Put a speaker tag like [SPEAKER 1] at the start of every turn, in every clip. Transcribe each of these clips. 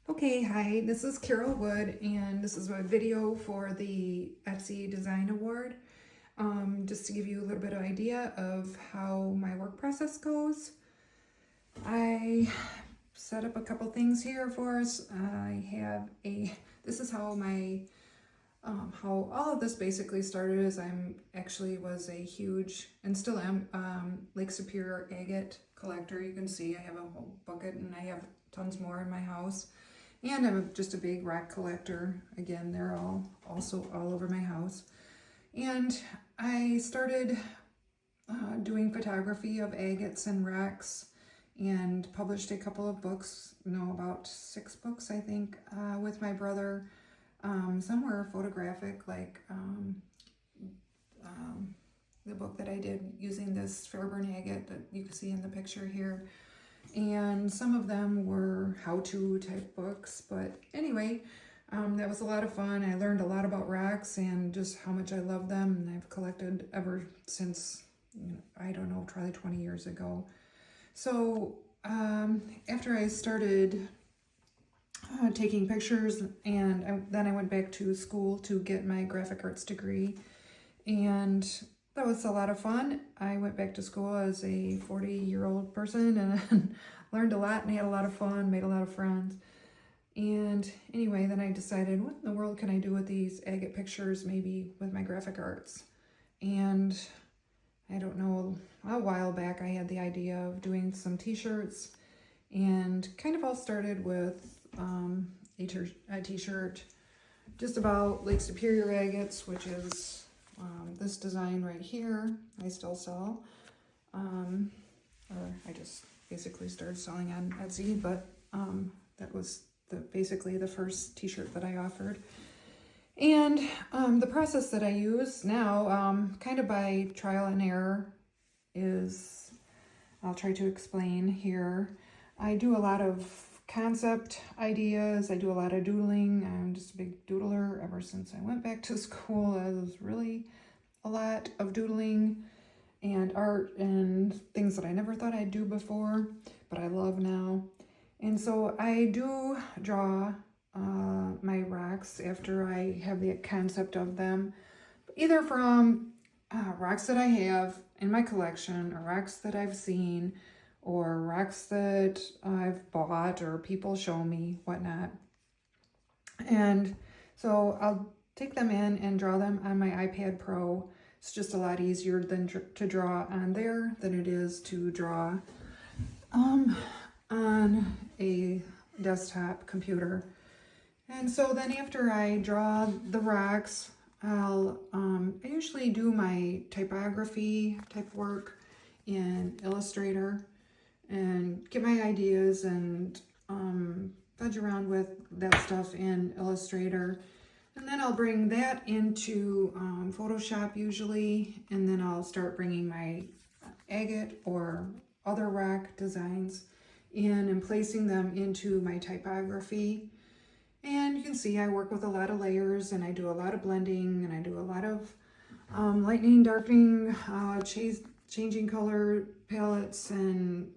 [SPEAKER 1] Okay, hi, this is Carol Wood, and this is a video for the Etsy Design Award. Just to give you a little bit of idea of how my work process goes. I set up a couple things here for us. This is how how all of this basically started is was a huge, and still am, Lake Superior agate collector. You can see I have a whole bucket and I have tons more in my house. And I'm just a big rock collector. Again, they're also all over my house. And I started doing photography of agates and rocks and published a couple of books, about 6 books, I think, with my brother. Some were photographic, like the book that I did using this Fairburn agate that you can see in the picture here. And some of them were how-to type books, but anyway, that was a lot of fun. I learned a lot about rocks and just how much I love them, and I've collected ever since, I don't know, probably 20 years ago. So after I started taking pictures, and then I went back to school to get my graphic arts degree, and that was a lot of fun. I went back to school as a 40-year-old person and learned a lot and had a lot of fun, made a lot of friends. And anyway, then I decided, what in the world can I do with these agate pictures, maybe with my graphic arts? And I don't know, a while back I had the idea of doing some t-shirts, and kind of all started with a t-shirt just about Lake Superior agates, which is this design right here. I still sell, or I just basically started selling on Etsy, but that was basically the first t-shirt that I offered. And the process that I use now, kind of by trial and error, is, I'll try to explain here. I do a lot of concept ideas. I do a lot of doodling. I'm just a big doodler ever since I went back to school. I was really a lot of doodling and art and things that I never thought I'd do before, but I love now. And so I do draw my rocks after I have the concept of them, either from rocks that I have in my collection, or rocks that I've seen, or rocks that I've bought or people show me, whatnot. And so I'll take them in and draw them on my iPad Pro. It's just a lot easier to draw on there than it is to draw on a desktop computer. And so then after I draw the rocks, I usually do my typography type work in Illustrator and get my ideas and fudge around with that stuff in Illustrator. And then I'll bring that into Photoshop usually, and then I'll start bringing my agate or other rock designs in and placing them into my typography. And you can see I work with a lot of layers, and I do a lot of blending, and I do a lot of lightening, darkening, changing color palettes, and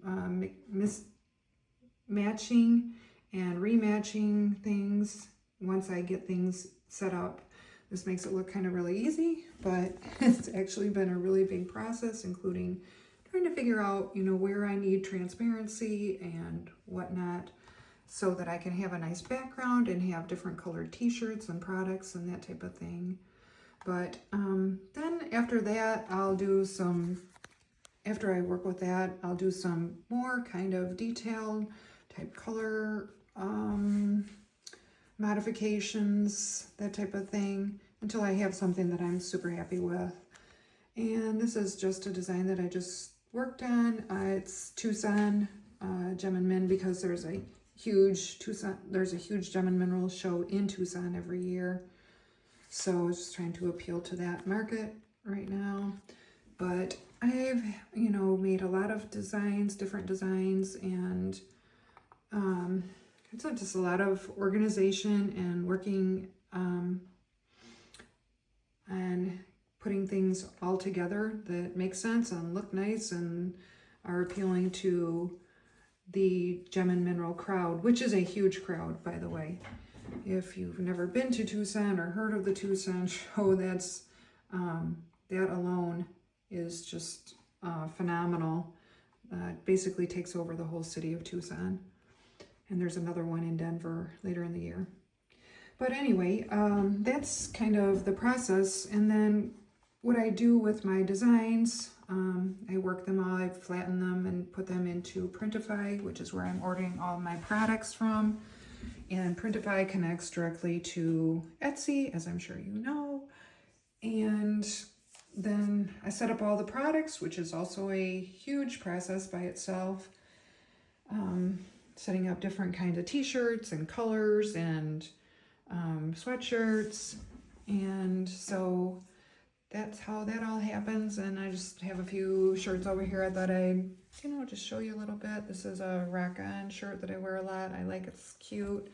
[SPEAKER 1] matching and rematching things once I get things set up. This makes it look kind of really easy, but it's actually been a really big process, including trying to figure out, where I need transparency and whatnot, so that I can have a nice background and have different colored t-shirts and products and that type of thing. But then after that, after I work with that, I'll do some more kind of detailed type color modifications, that type of thing, until I have something that I'm super happy with. And this is just a design that I just worked on. It's Tucson Gem and Min, because there's a huge gem and mineral show in Tucson every year. So I was just trying to appeal to that market right now. But I've, made a lot of designs, different designs, and it's just a lot of organization and working and putting things all together that make sense and look nice and are appealing to the Gem and Mineral crowd, which is a huge crowd, by the way. If you've never been to Tucson or heard of the Tucson show, that's that alone is just phenomenal. It basically takes over the whole city of Tucson. And there's another one in Denver later in the year. But anyway, that's kind of the process. And then what I do with my designs, I work them all, I flatten them and put them into Printify, which is where I'm ordering all my products from. And Printify connects directly to Etsy, as I'm sure you know. And then I set up all the products, which is also a huge process by itself. Setting up different kinds of t-shirts and colors and sweatshirts. And so that's how that all happens. And I just have a few shirts over here. I thought I'd, just show you a little bit. This is a Rock-On shirt that I wear a lot. I like it's cute.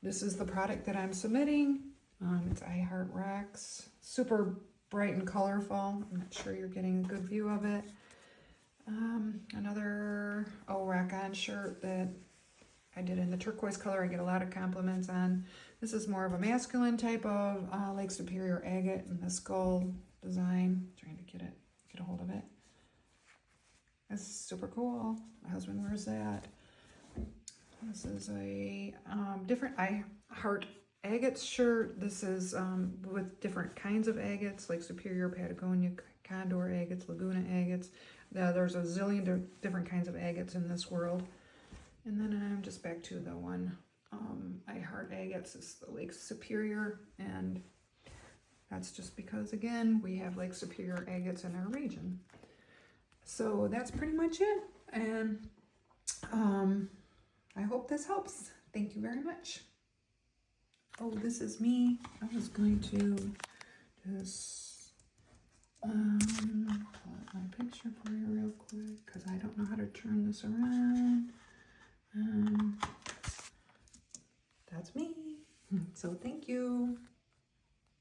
[SPEAKER 1] This is the product that I'm submitting. It's I Heart Rocks. Super bright and colorful. I'm not sure you're getting a good view of it. Another Rock-On shirt that I did in the turquoise color. I get a lot of compliments on. This is more of a masculine type of Lake Superior agate and the skull design. Trying to get a hold of it. That's super cool. My husband wears that. This is a different I Heart Agates shirt. This is with different kinds of agates, like Superior, Patagonia, Condor agates, Laguna agates. There's a zillion different kinds of agates in this world. And then I'm just back to the one I Heart Agates. This is the Lake Superior, and that's just because, again, we have Lake Superior agates in our region. So that's pretty much it, and I hope this helps. Thank you very much. Oh, this is me. I was going to just pull up my picture for you real quick, because I don't know how to turn this around. That's me. So thank you.